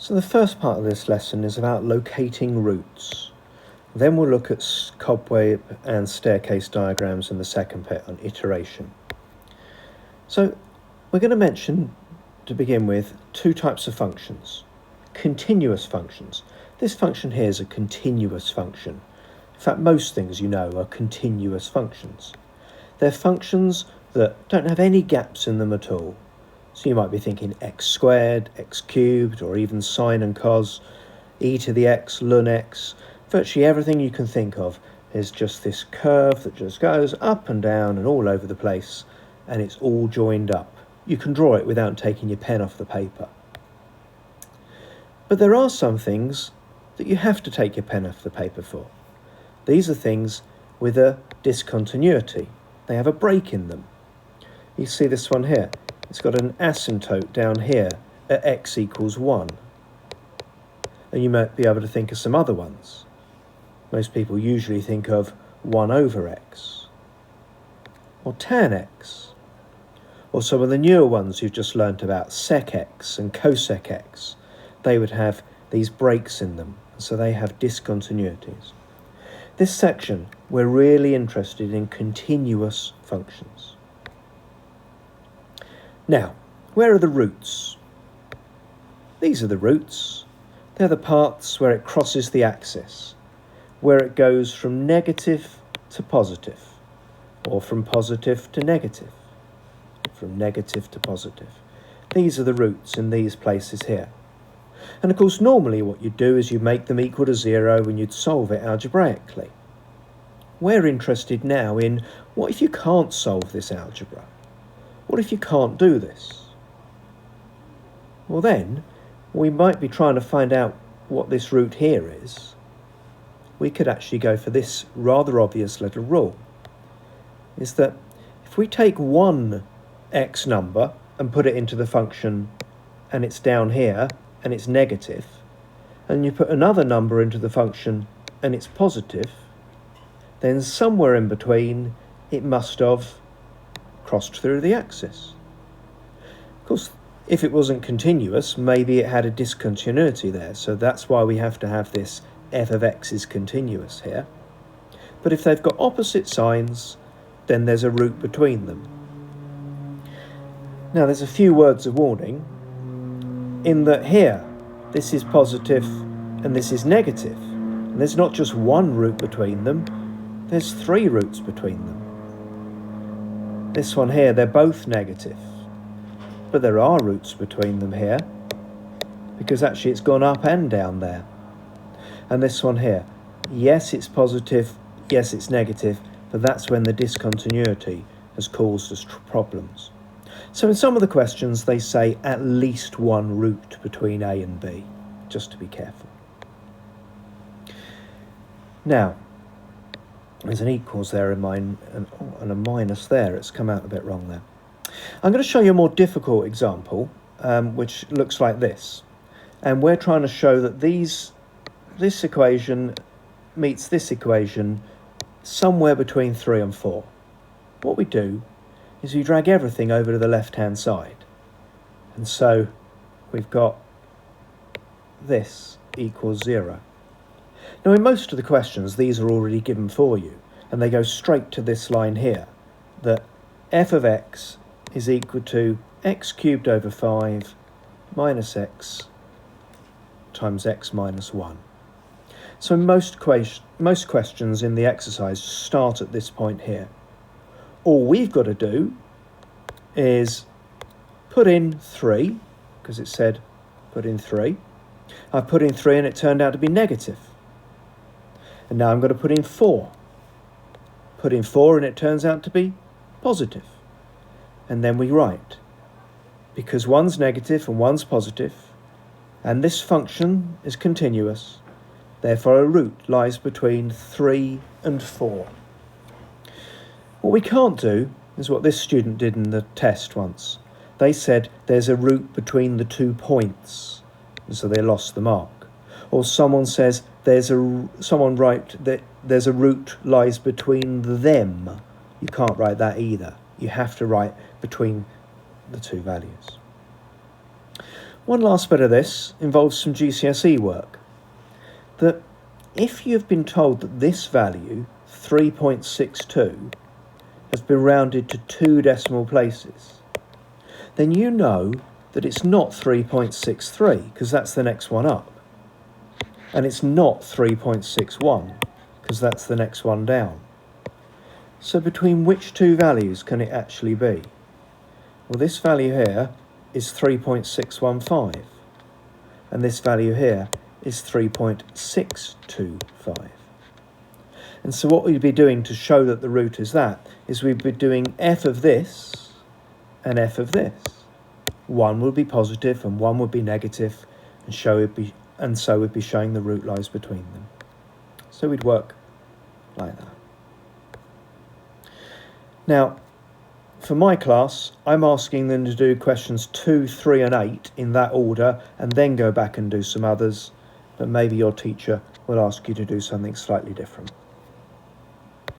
So the first part of this lesson is about locating roots. Then we'll look at cobweb and staircase diagrams in the second bit on iteration. So we're going to mention, to begin with, two types of functions. Continuous functions. This function here is a continuous function. In fact, most things you know are continuous functions. They're functions that don't have any gaps in them at all. So you might be thinking x squared, x cubed, or even sine and cos, e to the x, ln x. Virtually everything you can think of is just this curve that just goes up and down and all over the place, and it's all joined up. You can draw it without taking your pen off the paper. But there are some things that you have to take your pen off the paper for. These are things with a discontinuity. They have a break in them. You see this one here. It's got an asymptote down here at x equals 1. And you might be able to think of some other ones. Most people usually think of 1 over x, or tan x, or some of the newer ones you've just learnt about, sec x and cosec x. They would have these breaks in them, so they have discontinuities. This section, we're really interested in continuous functions. Now, where are the roots? These are the roots. They're the parts where it crosses the axis, where it goes from negative to positive, or from positive to negative, from negative to positive. These are the roots in these places here. And of course, normally what you'd do is you make them equal to 0 and you'd solve it algebraically. We're interested now in, what if you can't solve this algebra? What if you can't do this? Well then, we might be trying to find out what this root here is. We could actually go for this rather obvious little rule, is that if we take one x number and put it into the function and it's down here and it's negative, and you put another number into the function and it's positive, then somewhere in between it must have crossed through the axis. Of course, if it wasn't continuous, maybe it had a discontinuity there, so that's why we have to have this f of x is continuous here. But if they've got opposite signs, then there's a root between them. Now there's a few words of warning, in that here, this is positive and this is negative. And there's not just one root between them, there's 3 roots between them. This one here, they're both negative, but there are roots between them here, because actually it's gone up and down there. And this one here, yes, it's positive, yes, it's negative, but that's when the discontinuity has caused us problems. So in some of the questions, they say at least one root between A and B, just to be careful. Now, there's an equals there in mine and a minus there. It's come out a bit wrong there. I'm going to show you a more difficult example, which looks like this. And we're trying to show that this equation meets this equation somewhere between 3 and 4. What we do is we drag everything over to the left-hand side. And so we've got this equals 0. Now in most of the questions, these are already given for you, and they go straight to this line here, that f of x is equal to x cubed over 5 minus x times x minus 1. So most questions in the exercise start at this point here. All we've got to do is put in 3, because it said put in 3. I've put in 3 and it turned out to be negative. And now I'm going to put in 4. Put in 4 and it turns out to be positive. And then we write, because one's negative and one's positive, and this function is continuous, therefore a root lies between 3 and 4. What we can't do is what this student did in the test once. They said there's a root between the 2 points, and so they lost the mark. Or someone says there's a root lies between them. You can't write that either. You have to write between the two values. One last bit of this involves some GCSE work. That if you've been told that this value, 3.62, has been rounded to 2 decimal places, then you know that it's not 3.63 because that's the next one up. And it's not 3.61 because that's the next one down. So between which two values can it actually be? Well, this value here is 3.615 and this value here is 3.625. And so what we'd be doing to show that the root is that is we'd be doing f of this and f of this. One would be positive and one would be negative, and so we'd be showing the root lies between them. So we'd work like that. Now, for my class, I'm asking them to do questions 2, 3 and 8 in that order and then go back and do some others, but maybe your teacher will ask you to do something slightly different.